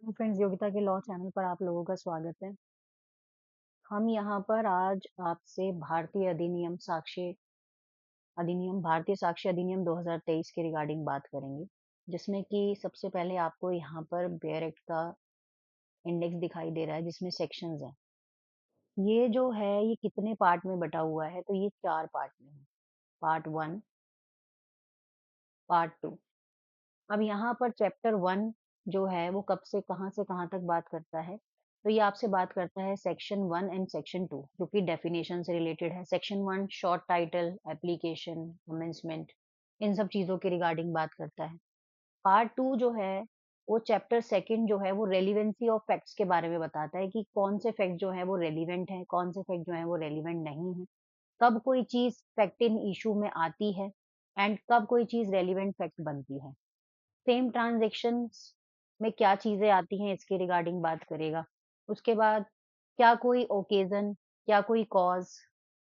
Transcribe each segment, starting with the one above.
तो फ्रेंड्स, योगिता के law channel पर आप लोगों का स्वागत है। हम यहाँ पर आज आपसे भारतीय साक्ष्य अधिनियम 2023 के रिगार्डिंग बात करेंगे, जिसमें कि सबसे पहले आपको यहाँ पर बेयर एक्ट का इंडेक्स दिखाई दे रहा है, जिसमें सेक्शंस हैं। ये जो है ये कितने पार्ट में बटा हुआ है, तो ये 4 पार्ट में है। Part 1, part 2। अब यहाँ पर चैप्टर 1 जो है वो कब से कहाँ तक बात करता है, तो ये आपसे बात करता है सेक्शन 1 एंड सेक्शन 2, जो कि डेफिनेशन से रिलेटेड है। Section 1 short title, application, commencement, इन सब चीजों के रिगार्डिंग बात करता है। पार्ट 2 जो है वो चैप्टर 2 जो है वो रेलिवेंसी ऑफ फैक्ट्स के बारे में बताता है कि कौन से फैक्ट जो है वो रेलिवेंट है, कौन से फैक्ट जो है वो रेलिवेंट नहीं है, कब कोई चीज फैक्ट इन इशू में आती है एंड कब कोई चीज रेलिवेंट फैक्ट बनती है। सेम ट्रांजेक्शन्स में क्या चीजें आती हैं, इसके रिगार्डिंग बात करेगा। उसके बाद क्या कोई ओकेजन, क्या कोई कॉज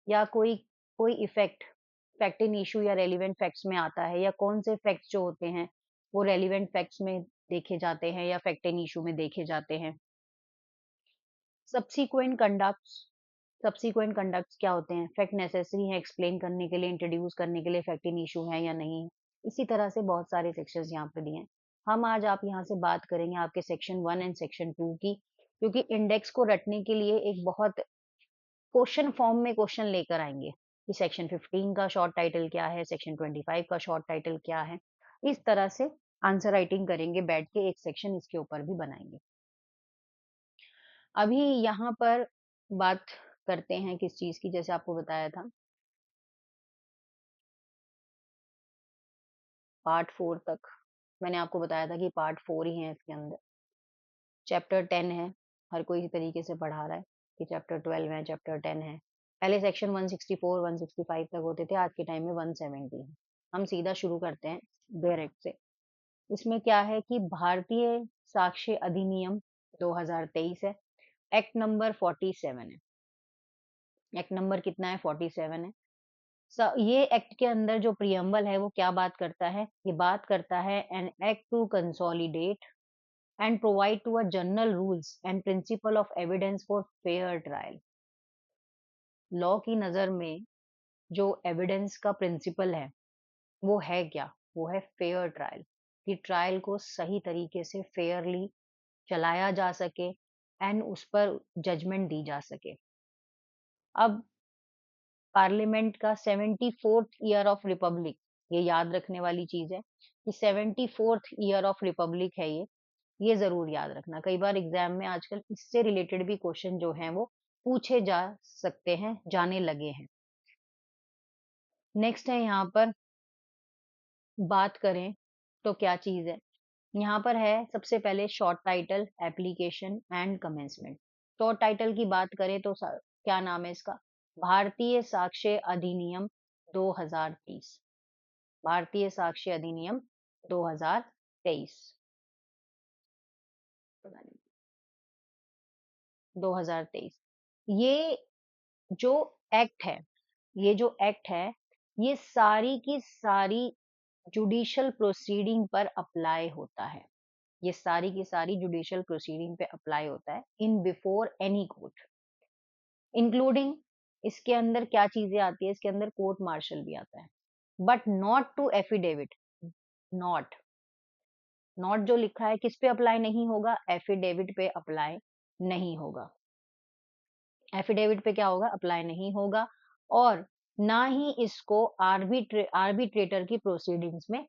या कोई कोई इफेक्ट फैक्ट इन इशू या रेलिवेंट फैक्ट्स में आता है, या कौन से फैक्ट्स जो होते हैं वो रेलिवेंट फैक्ट्स में देखे जाते हैं या फैक्ट इन इशू में देखे जाते हैं। सब्सीक्वेंट कंडक्ट्स सब्सीक्वेंट कंडक्ट्स क्या होते हैं, फैक्ट नेसेसरी है एक्सप्लेन करने के लिए, इंट्रोड्यूस करने के लिए फैक्ट इन इशू है या नहीं। इसी तरह से बहुत सारे सेक्शंस यहाँ पे दिए हैं। हम आज आप यहाँ से बात करेंगे आपके सेक्शन 1 एंड सेक्शन 2 की, क्योंकि इंडेक्स को रटने के लिए एक बहुत क्वेश्चन फॉर्म में क्वेश्चन लेकर आएंगे कि सेक्शन 15 का शॉर्ट टाइटल क्या है, सेक्शन 25 का शॉर्ट टाइटल क्या है। इस तरह से आंसर राइटिंग करेंगे, बैठ के एक सेक्शन इसके ऊपर भी बनाएंगे। अभी यहाँ पर बात करते हैं किस चीज की, जैसे आपको बताया था पार्ट 4 तक। मैंने आपको बताया था कि पार्ट 4 ही है इसके अंदर। चैप्टर 10 है, हर कोई इसी तरीके से पढ़ा रहा है कि चैप्टर 12 है, चैप्टर 10 है। पहले सेक्शन 164 165 तक होते थे, आज के टाइम में 170 है। हम सीधा शुरू करते हैं डायरेक्ट से। इसमें क्या है कि भारतीय साक्ष्य अधिनियम 2023 है। एक्ट नंबर 47 है। एक्ट नंबर कितना है? 47 है। ये एक्ट के अंदर जो प्रियम्बल है वो क्या बात करता है? ये बात करता है an act to consolidate and provide to a general rules and principle of evidence for fair trial. Law की नजर में जो एविडेंस का प्रिंसिपल है वो है क्या? वो है फेयर ट्रायल, कि ट्रायल को सही तरीके से फेयरली चलाया जा सके एंड उस पर जजमेंट दी जा सके। अब पार्लियामेंट का 74th ईयर ऑफ रिपब्लिक, ये याद रखने वाली चीज है कि 74th ईयर ऑफ रिपब्लिक है ये जरूर याद रखना। कई बार एग्जाम में आजकल इससे रिलेटेड भी क्वेश्चन जो हैं वो पूछे जा सकते हैं, जाने लगे हैं। नेक्स्ट है यहाँ पर बात करें तो क्या चीज है, यहाँ पर है सबसे पहले short title, application and commencement. Short title की बात करें तो क्या नाम है इसका? भारतीय साक्ष्य अधिनियम 2023। भारतीय साक्ष्य अधिनियम 2023 2023। ये जो एक्ट है ये जो एक्ट है ये सारी की सारी जुडिशियल प्रोसीडिंग पर अप्लाई होता है। ये सारी की सारी जुडिशियल प्रोसीडिंग पे अप्लाई होता है in before any court, including इसके अंदर क्या चीजें आती है, इसके अंदर कोर्ट मार्शल भी आता है, but not to affidavit. Not not जो लिखा है किस पे अप्लाई नहीं होगा? एफिडेविट पे अप्लाई नहीं होगा। एफिडेविट पे क्या होगा? अप्लाई नहीं होगा। और ना ही इसको आर्बिट्रेटर की प्रोसीडिंग्स में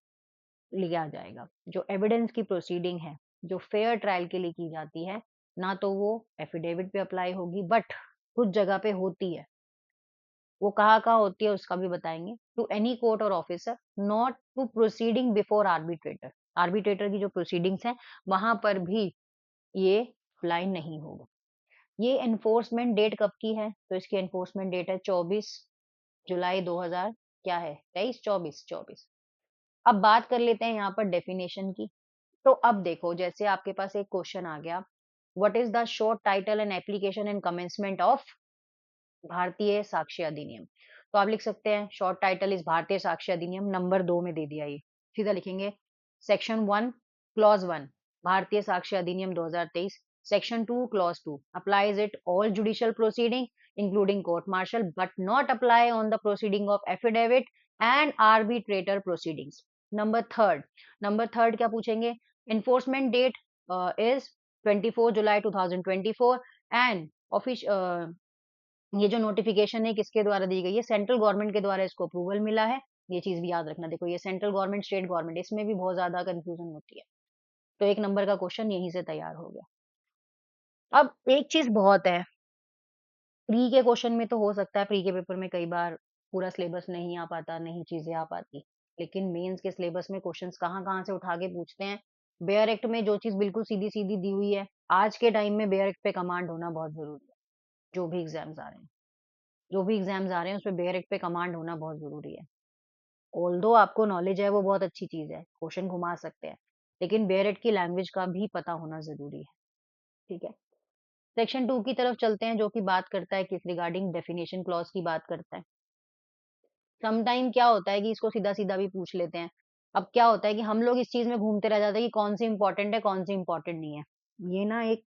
लिया जाएगा। जो एविडेंस की प्रोसीडिंग है, जो फेयर ट्रायल के लिए की जाती है, ना तो वो एफिडेविट पे अप्लाई होगी, बट कुछ जगह पे होती है। वो कहाँ होती है उसका भी बताएंगे। टू एनी कोर्ट और officer not to proceeding before arbitrator. Arbitrator की जो प्रोसीडिंग्स हैं वहां पर भी ये अप्लाई नहीं होगा। ये एनफोर्समेंट डेट कब की है? तो इसकी एनफोर्समेंट डेट है 24 जुलाई 2000, क्या है 23 24। अब बात कर लेते हैं यहाँ पर डेफिनेशन की। तो अब देखो, जैसे आपके पास एक क्वेश्चन आ गया, what is the short title and application and commencement of भारतीय साक्ष्य अधिनियम? तो आप लिख सकते हैं शॉर्ट टाइटल इज भारतीय साक्ष्य अधिनियम, नंबर 2 में दे दिया। ये सीधा लिखेंगे सेक्शन 1 क्लॉज 1, भारतीय साक्ष्य अधिनियम 2023 section 2 clause 2 applies it all judicial proceeding including court martial but not apply on the proceeding of affidavit and arbitrator proceedings. Number third क्या पूछेंगे? enforcement date is 24 July 2024 and ऑफिश ये जो नोटिफिकेशन है किसके द्वारा दी गई है? सेंट्रल गवर्नमेंट के द्वारा इसको अप्रूवल मिला है। ये चीज भी याद रखना। देखो ये सेंट्रल गवर्नमेंट, स्टेट गवर्नमेंट, इसमें भी बहुत ज्यादा कंफ्यूजन होती है। तो 1 नंबर का क्वेश्चन यहीं से तैयार हो गया। अब एक चीज बहुत है, प्री के क्वेश्चन में तो हो सकता है, प्री के पेपर में कई बार पूरा सिलेबस नहीं आ पाता, नहीं चीजें आ पाती, लेकिन मेंस के सिलेबस में क्वेश्चंस कहाँ कहाँ से उठा के पूछते हैं। बेयर एक्ट में जो चीज बिल्कुल सीधी सीधी दी हुई है, आज के टाइम में बेयर एक्ट पे कमांड होना बहुत जरूरी है। जो भी एग्जाम्स आ रहे हैं, जो भी एग्जाम्स आ रहे हैं उसमें बेयर एक्ट पे कमांड होना बहुत जरूरी है। ऑल्दो आपको नॉलेज है वो बहुत अच्छी चीज है, क्वेश्चन घुमा सकते हैं, लेकिन बेयर एक्ट की लैंग्वेज का भी पता होना जरूरी है। ठीक है, सेक्शन 2 की तरफ चलते हैं, जो कि बात करता है किस रिगार्डिंग डेफिनेशन क्लॉज की बात करता है। समटाइम क्या होता है कि इसको सीधा सीधा भी पूछ लेते हैं। अब क्या होता है कि हम लोग इस चीज में घूमते रह जाते हैं कि कौन सी इंपॉर्टेंट है, कौन सी इंपॉर्टेंट नहीं है। ये ना एक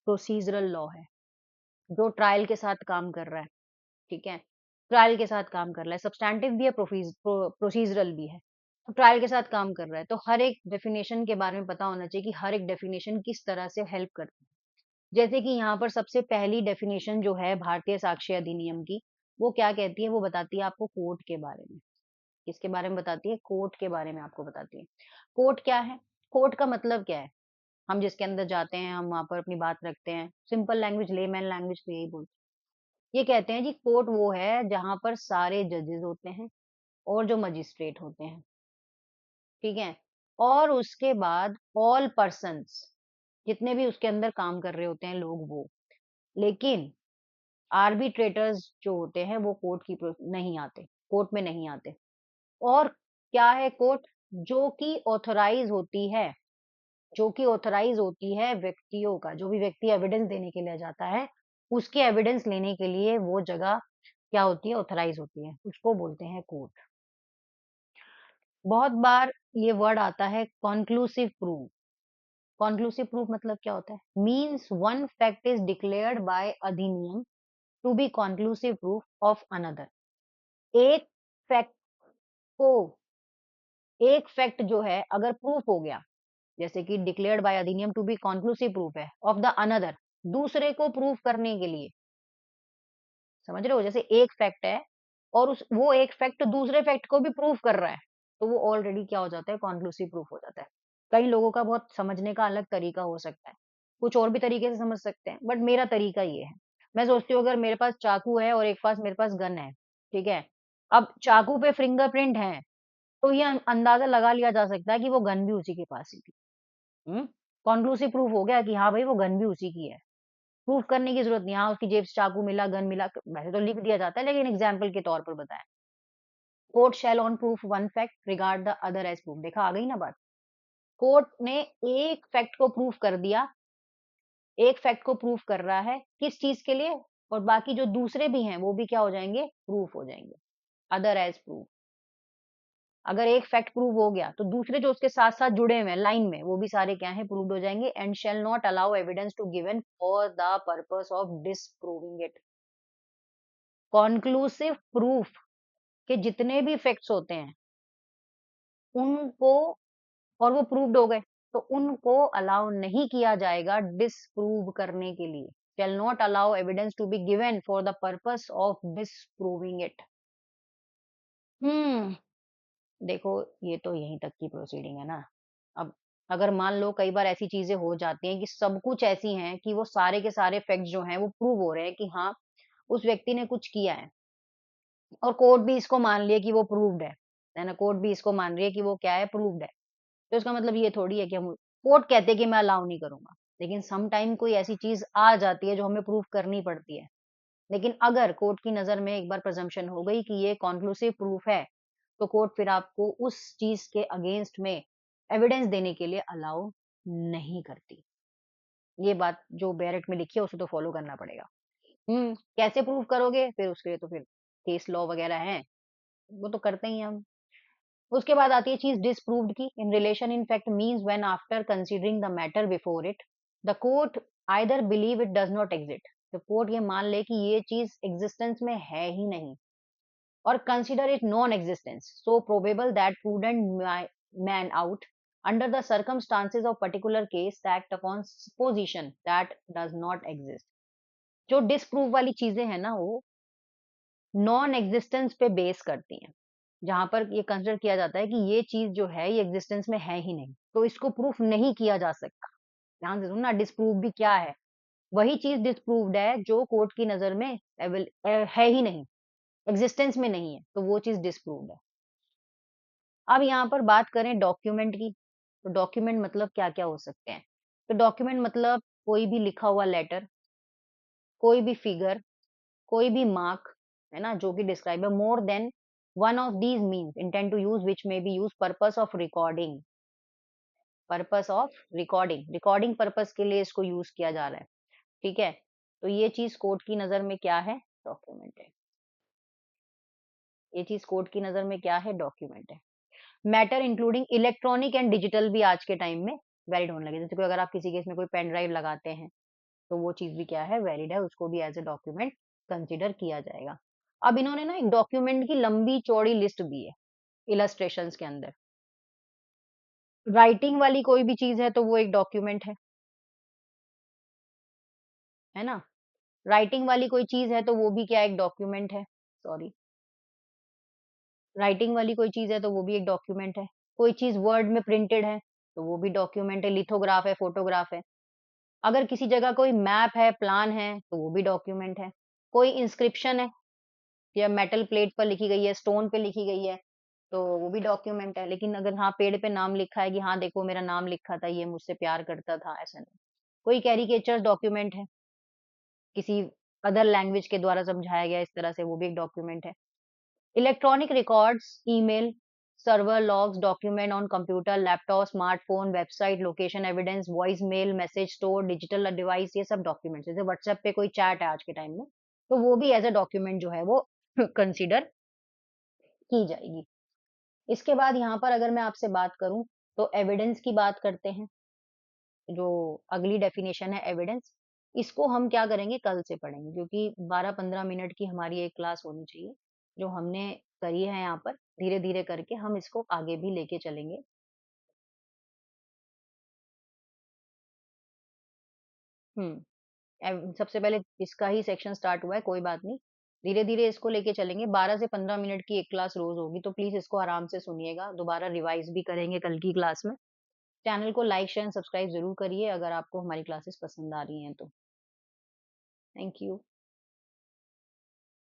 प्रोसीजरल लॉ है जो ट्रायल के साथ काम कर रहा है। ठीक है, ट्रायल के साथ काम कर रहा है, सब्सटैंटिव भी है, प्रोसीजरल भी है। तो ट्रायल के साथ काम कर रहा है, तो हर एक डेफिनेशन के बारे में पता होना चाहिए कि हर एक डेफिनेशन किस तरह से हेल्प करती है। जैसे कि यहाँ पर सबसे पहली डेफिनेशन जो है भारतीय साक्ष्य अधिनियम की, वो क्या कहती है? वो बताती है आपको कोर्ट के बारे में। किसके बारे में बताती है? कोर्ट के बारे में आपको बताती है। कोर्ट क्या है? कोर्ट का मतलब क्या है? हम जिसके अंदर जाते हैं, हम वहां पर अपनी बात रखते हैं, सिंपल लैंग्वेज, लेमैन लैंग्वेज तो यही बोलते हैं। ये कहते हैं जी कोर्ट वो है जहां पर सारे जजेस होते हैं और जो मजिस्ट्रेट होते हैं। ठीक है, और उसके बाद ऑल पर्सन्स, जितने भी उसके अंदर काम कर रहे होते हैं लोग, वो। लेकिन आर्बिट्रेटर्स जो होते हैं वो नहीं आते, कोर्ट में नहीं आते। और क्या है कोर्ट? जो कि ऑथराइज होती है, जो कि ऑथराइज होती है व्यक्तियों का, जो भी व्यक्ति एविडेंस देने के लिए जाता है, उसके एविडेंस लेने के लिए वो जगह क्या होती है? ऑथराइज होती है, उसको बोलते हैं कोर्ट। बहुत बार ये वर्ड आता है कॉन्क्लूसिव प्रूफ। कॉन्क्लूसिव प्रूफ मतलब क्या होता है? Means one fact is declared by अधिनियम to be conclusive proof of another. एक फैक्ट को, एक फैक्ट जो है अगर प्रूफ हो गया, जैसे कि डिक्लेयर्ड बाय अधिनियम टू बी कॉन्क्लूसिव प्रूफ है ऑफ द अनदर, दूसरे को प्रूफ करने के लिए। समझ रहे हो? जैसे एक फैक्ट है और उस वो एक फैक्ट दूसरे फैक्ट को भी प्रूफ कर रहा है, तो वो ऑलरेडी क्या हो जाता है? कॉन्क्लूसिव प्रूफ हो जाता है। कई लोगों का बहुत समझने का अलग तरीका हो सकता है, कुछ और भी तरीके से समझ सकते हैं, बट मेरा तरीका ये है। मैं सोचती हूँ अगर मेरे पास चाकू है और एक पास मेरे पास गन है, ठीक है, अब चाकू पे फिंगरप्रिंट है, तो ये अंदाजा लगा लिया जा सकता है कि वो गन भी उसी के पास ही थी। कॉन्क्लूसिव प्रूफ हो गया कि हाँ भाई वो गन भी उसी की है। प्रूफ करने की जरूरत नहीं, हाँ उसकी जेब से चाकू मिला, गन मिला, वैसे तो लिख दिया जाता है, लेकिन एग्जाम्पल के तौर पर बताएं। Court shall on proof one fact regard the other as proof. देखा, आ गई ना बात। कोर्ट ने एक फैक्ट को प्रूफ कर दिया, एक फैक्ट को प्रूफ कर रहा है, किस चीज के लिए? और बाकी जो दूसरे भी हैं वो भी क्या हो जाएंगे? प्रूफ हो जाएंगे, अदर एज प्रूफ। अगर एक फैक्ट प्रूव हो गया तो दूसरे जो उसके साथ साथ जुड़े हुए हैं लाइन में, वो भी सारे क्या है? प्रूव्ड हो जाएंगे। And shall not allow evidence to given for the purpose of disproving it. Conclusive proof के जितने भी फैक्ट्स होते हैं उनको, और वो प्रूव्ड हो गए, तो उनको अलाउ नहीं किया जाएगा डिसप्रूव करने के लिए। Shall not allow evidence to be given for the purpose of disproving it. Hmm देखो, ये तो यहीं तक की प्रोसीडिंग है ना। अब अगर मान लो कई बार ऐसी चीजें हो जाती हैं कि सब कुछ ऐसी हैं कि वो सारे के सारे फैक्ट्स जो हैं वो प्रूव हो रहे हैं कि हाँ उस व्यक्ति ने कुछ किया है, और कोर्ट भी इसको मान लिया कि वो प्रूव्ड है ना, कोर्ट भी इसको मान रही है कि वो क्या है? प्रूव्ड है। तो इसका मतलब ये थोड़ी है कि हम, कोर्ट कहते हैं कि मैं अलाउ नहीं करूंगा, लेकिन सम टाइम कोई ऐसी चीज आ जाती है जो हमें प्रूव करनी पड़ती है। लेकिन अगर कोर्ट की नजर में एक बार प्रेजम्पशन हो गई कि ये कॉन्क्लूसिव प्रूफ है, तो कोर्ट फिर आपको उस चीज के अगेंस्ट में एविडेंस देने के लिए अलाउ नहीं करती। ये बात जो बैरेट में लिखी है उसे तो फॉलो करना पड़ेगा। कैसे प्रूव करोगे? फिर उसके लिए तो फिर केस लॉ वगैरह है, वो तो करते ही हैं हम। उसके बाद आती है चीज डिसप्रूव्ड की। In relation in fact means when after considering the matter before it the court either believe it does not exist, तो कोर्ट ये मान ले कि ये चीज एग्जिस्टेंस में है ही नहीं, or consider it non-existence, so probable that prudent man out under the circumstances of particular case act upon supposition that does not exist। जो डिसप्रूव वाली चीजें हैं ना वो नॉन एग्जिस्टेंस पे बेस करती हैं, जहां पर ये कंसिडर किया जाता है कि ये चीज जो है ये एग्जिस्टेंस में है ही नहीं, तो इसको प्रूफ नहीं किया जा सकता। ध्यान से सुनो ना, डिसप्रूव भी क्या है, वही चीज डिसप्रूव्ड है जो कोर्ट की नजर में है ही नहीं, एग्जिस्टेंस में नहीं है, तो वो चीज डिसप्रूव्ड है। अब यहाँ पर बात करें डॉक्यूमेंट की, तो डॉक्यूमेंट मतलब क्या-क्या हो सकते हैं? तो डॉक्यूमेंट मतलब कोई भी लिखा हुआ लेटर, कोई भी फिगर, कोई भी मार्क, है ना? जो कि डिस्क्राइब है more than one of these means intend to use which may be used purpose of recording purpose के लिए इसको यूज़ किया जा रहा है, ठीक है? तो ये चीज़ कोर्ट की नज़र में क्या है? डॉक्यूमेंट है। ये चीज़ कोर्ट की नज़र में क्या है? डॉक्यूमेंट है। Matter including electronic and digital भी आज के टाइम में वैलिड होने लगे। जैसे कोई अगर आप किसी केस में कोई पेन ड्राइव लगाते हैं, तो वो चीज़ भी क्या है? वैलिड है, उसको भी एज़ अ डॉक्यूमेंट कंसिडर किया जाएगा। अब इन्होंने ना एक डॉक्यूमेंट की लंबी-चौड़ी लिस्ट दी है, इलस्ट्रेशंस के अंदर। राइटिंग वाली कोई भी चीज़ है, तो वो एक डॉक्यूमेंट है ना? राइटिंग वाली कोई चीज़ है, तो वो भी क्या एक डॉक्यूमेंट है। सॉरी, राइटिंग वाली कोई चीज़ है, तो वो भी एक डॉक्यूमेंट है। कोई चीज़ वर्ड में प्रिंटेड है, तो वो भी डॉक्यूमेंट है, लिथोग्राफ है, फोटोग्राफ है। अगर किसी जगह कोई मैप है, प्लान है, तो वो भी डॉक्यूमेंट है। कोई इंस्क्रिप्शन है या मेटल प्लेट पर लिखी गई है, स्टोन पे लिखी गई है, तो वो भी डॉक्यूमेंट है। लेकिन अगर हाँ, पेड़ पे नाम लिखा है कि हाँ, देखो मेरा नाम लिखा था, ये मुझसे प्यार करता था, ऐसा नहीं। कोई कैरिकेचर डॉक्यूमेंट है, किसी अदर लैंग्वेज के द्वारा समझाया गया इस तरह से, वो भी एक डॉक्यूमेंट है। Electronic records, email, server logs, document on computer, laptop, smartphone, website, location evidence, voice mail, message store, digital device, ये सब डॉक्यूमेंट्स हैं। जैसे व्हाट्सएप पे कोई चैट है आज के टाइम में, तो वो भी एज़ अ डॉक्यूमेंट जो है वो कंसीडर की जाएगी। इसके बाद यहाँ पर अगर मैं आपसे बात करूँ, तो एविडेंस की बात करते हैं। जो अगली डेफिनेशन है एविडेंस, इसको हम क्या करेंगे कल से पढ़ेंगे, क्योंकि 12-15 मिनट की हमारी एक क्लास होनी चाहिए, जो हमने करी है यहाँ पर। धीरे-धीरे करके हम इसको आगे भी लेके चलेंगे। हुँ, सबसे पहले इसका ही सेक्शन स्टार्ट हुआ है, कोई बात नहीं। धीरे-धीरे इसको लेके चलेंगे, 12 से 15 मिनट की एक क्लास रोज़ होगी, तो प्लीज़ इसको आराम से सुनिएगा, दोबारा रिवाइज़ भी करेंगे कल की क्लास में। चैनल को लाइक, शेयर एंड सब्सक्राइब ज़रूर करिए अगर आपको हमारी क्लासेस पसंद आ रही हैं तो। Thank you.